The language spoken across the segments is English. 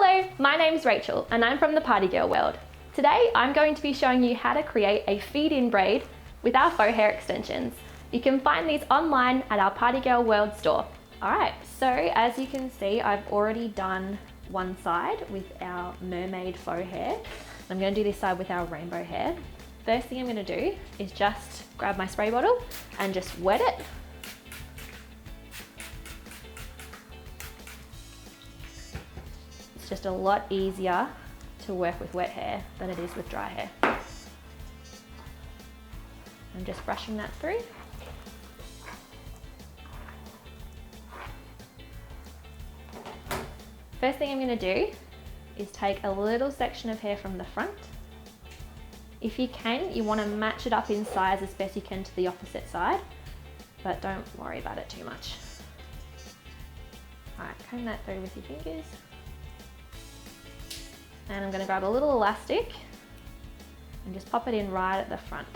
Hello, my name's Rachel and I'm from the Party Girl world. Today I'm going to be showing you how to create a feed-in braid with our faux hair extensions. You can find these online at our Party Girl world store. Alright, so as you can see, I've already done one side with our mermaid faux hair. I'm going to do this side with our rainbow hair. First thing I'm going to do is just grab my spray bottle and just wet it. It's just a lot easier to work with wet hair than it is with dry hair. I'm just brushing that through. First thing I'm going to do is take a little section of hair from the front. If you can, you want to match it up in size as best you can to the opposite side, but don't worry about it too much. Alright, comb that through with your fingers. And I'm going to grab a little elastic and just pop it in right at the front.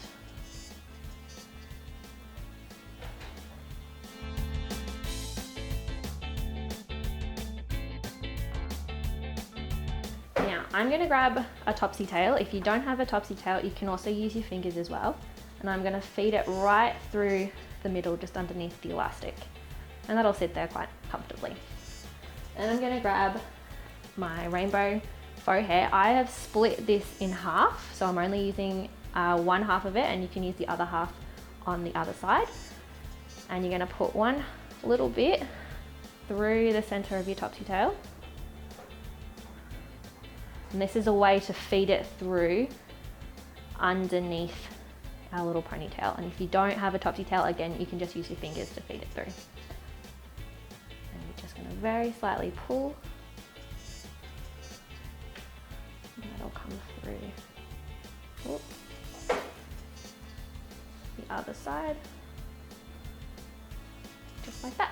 Now, I'm going to grab a topsy tail. If you don't have a topsy tail, you can also use your fingers as well. And I'm going to feed it right through the middle, just underneath the elastic. And that'll sit there quite comfortably. And I'm going to grab my rainbow faux hair. I have split this in half, so I'm only using one half of it, and you can use the other half on the other side. And you're going to put one little bit through the center of your topsy tail. And this is a way to feed it through underneath our little ponytail. And if you don't have a topsy tail, again, you can just use your fingers to feed it through. And you're just going to very slightly pull. And that'll come through. Oops. The other side. Just like that.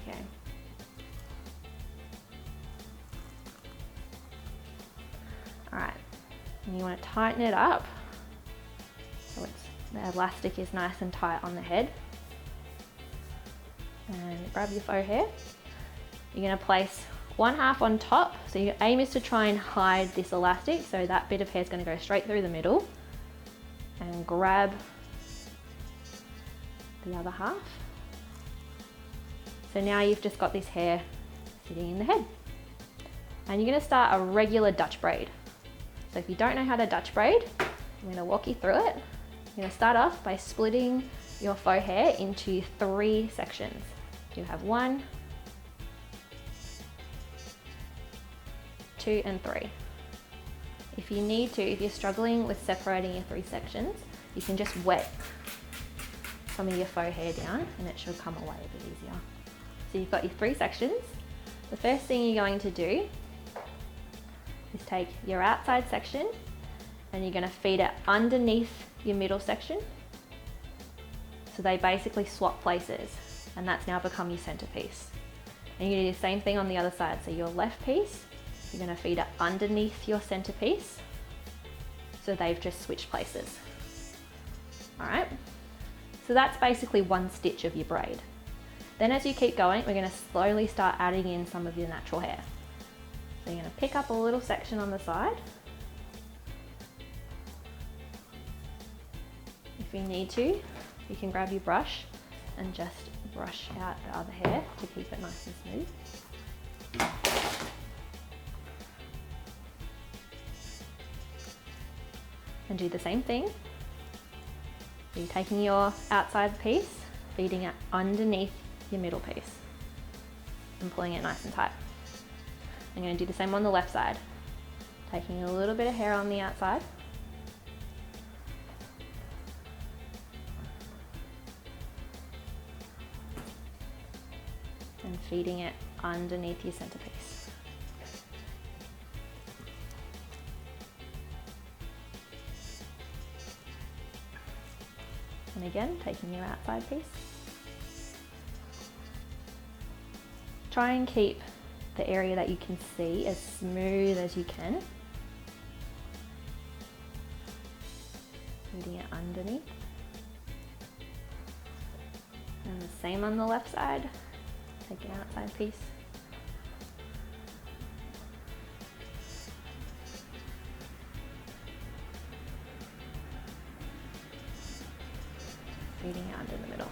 Okay. Alright, and you want to tighten it up so the elastic is nice and tight on the head. And grab your faux hair. You're going to place one half on top, so your aim is to try and hide this elastic, so that bit of hair is going to go straight through the middle. And grab the other half. So now you've just got this hair sitting in the head. And you're going to start a regular Dutch braid. So if you don't know how to Dutch braid, I'm going to walk you through it. You're going to start off by splitting your faux hair into 3 sections. You have 1, 2, and 3. If you need to, if you're struggling with separating your 3 sections, you can just wet some of your faux hair down and it should come away a bit easier. So you've got your 3 sections. The first thing you're going to do is take your outside section and you're going to feed it underneath your middle section. So they basically swap places, and that's now become your centerpiece. And you're going to do the same thing on the other side. So your left piece, you're going to feed it underneath your centerpiece. So they've just switched places. All right. So that's basically one stitch of your braid. Then as you keep going, we're going to slowly start adding in some of your natural hair. So you're going to pick up a little section on the side. If you need to, you can grab your brush and just brush out the other hair to keep it nice and smooth. And do the same thing. So you're taking your outside piece, feeding it underneath your middle piece and pulling it nice and tight. I'm going to do the same on the left side. Taking a little bit of hair on the outside. And feeding it underneath your centerpiece. And again, taking your outside piece. Try and keep the area that you can see as smooth as you can. Feeding it underneath. And And the same on the left side. Take an outside piece. Feeding out in the middle.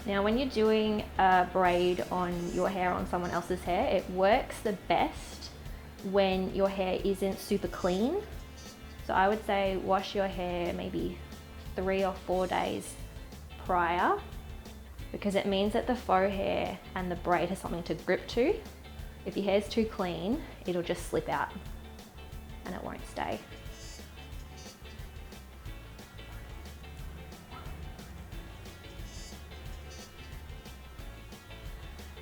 Now when you're doing a braid on your hair, on someone else's hair, it works the best when your hair isn't super clean. So I would say wash your hair maybe 3 or 4 days prior, because it means that the faux hair and the braid has something to grip to. If your hair's too clean, it'll just slip out and it won't stay.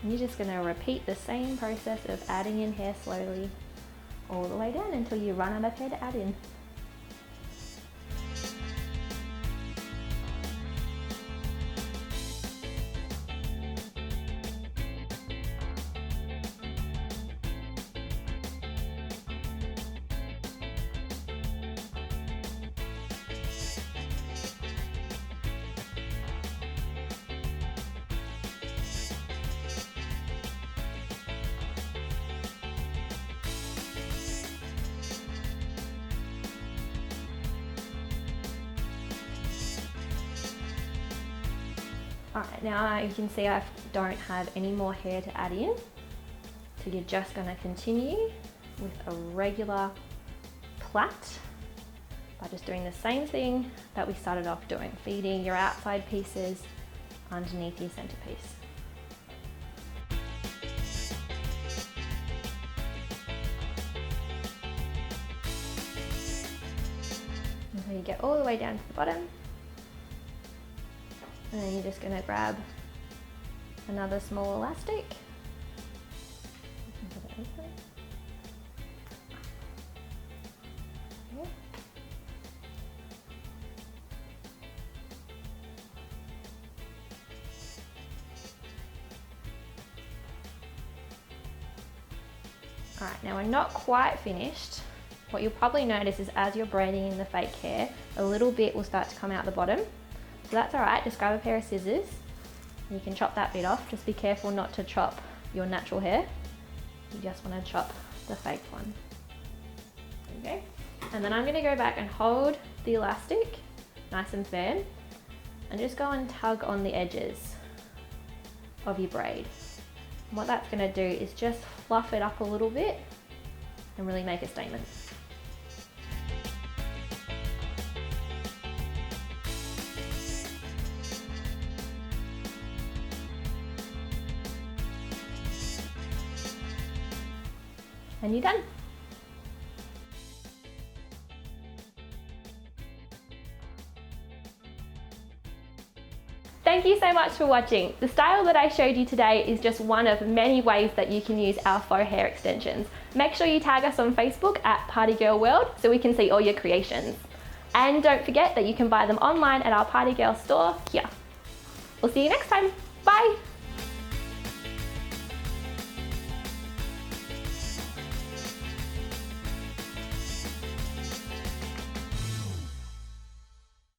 And you're just going to repeat the same process of adding in hair slowly all the way down until you run out of hair to add in. Alright, now you can see I don't have any more hair to add in, so you're just going to continue with a regular plait by just doing the same thing that we started off doing, feeding your outside pieces underneath your centerpiece. Until you get all the way down to the bottom. And then you're just going to grab another small elastic. Alright, now we're not quite finished. What you'll probably notice is as you're braiding in the fake hair, a little bit will start to come out the bottom. So that's alright, just grab a pair of scissors. You can chop that bit off. Just be careful not to chop your natural hair. You just want to chop the fake one. There you go. And then I'm going to go back and hold the elastic nice and firm and just go and tug on the edges of your braid. And what that's going to do is just fluff it up a little bit and really make a statement. And you're done. Thank you so much for watching. The style that I showed you today is just one of many ways that you can use our faux hair extensions. Make sure you tag us on Facebook at Party Girl World so we can see all your creations. And don't forget that you can buy them online at our Party Girl store here. We'll see you next time. Bye.